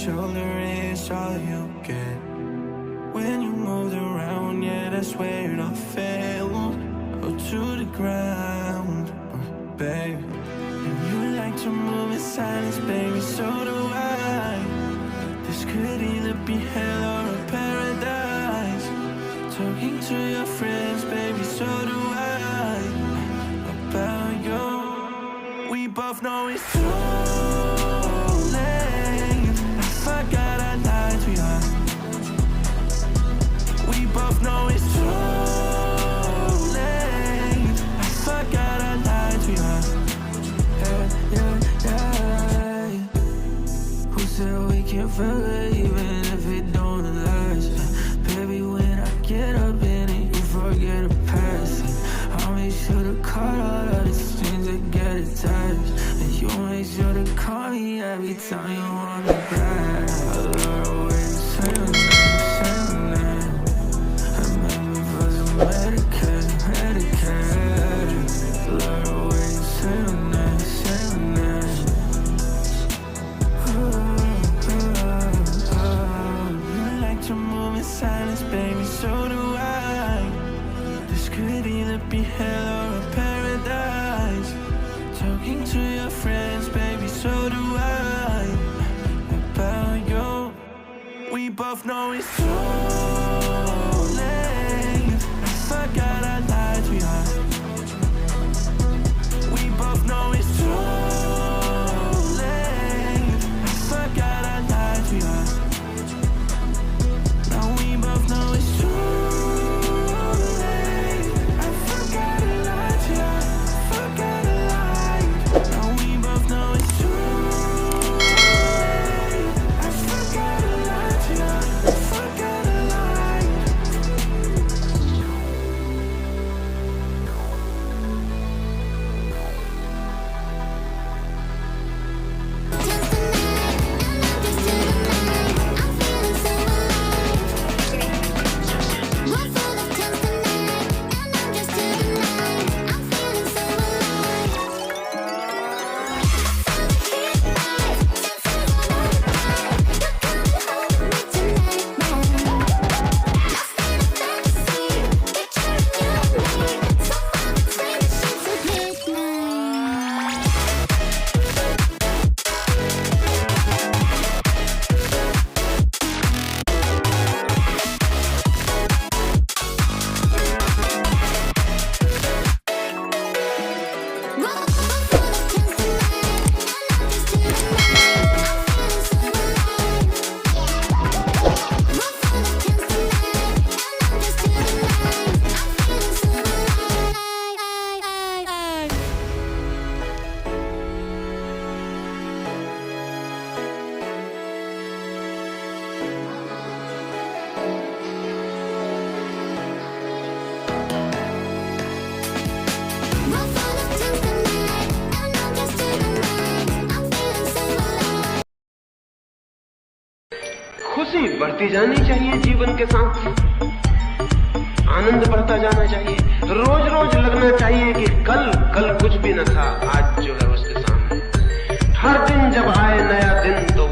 shoulder is all you get. When you moved around, yeah, that's where it all fell, oh, to the ground, baby. And you like to move in silence, baby, so do I. This could either be hell or a paradise. Talking to your friends, baby, so do I. About you, we both know it's too late. I forgot I lied to you. We both know it's too late. I forgot I lied to you. Yeah. Who said we can't forget even if it don't last? Baby, when I get up in it, you forget the past. I'll make sure to cut all of the strings that get attached. And you make sure to call me every time you want me back. I love the way you say your name. I remember for the Medicaid. Love the way you say your name. You like to move in silence, baby, so do I. This could either be hell or a paradise. Talking to your friends, baby, so do I. About you, we both know it's too late. I forgot I lied to you. We both know it's too late. I forgot I lied to you. Now we both know it's too late. I forgot I lied to you. Forgot I lied. Now we both know it's too late. I forgot I lied to you. Forgot I lied. खुशी बढ़ती जानी चाहिए जीवन के साथ, आनंद बढ़ता जाना चाहिए। रोज रोज लगना चाहिए कि कल कुछ भी न था, आज जो है उसके सामने। हर दिन जब आए नया दिन तो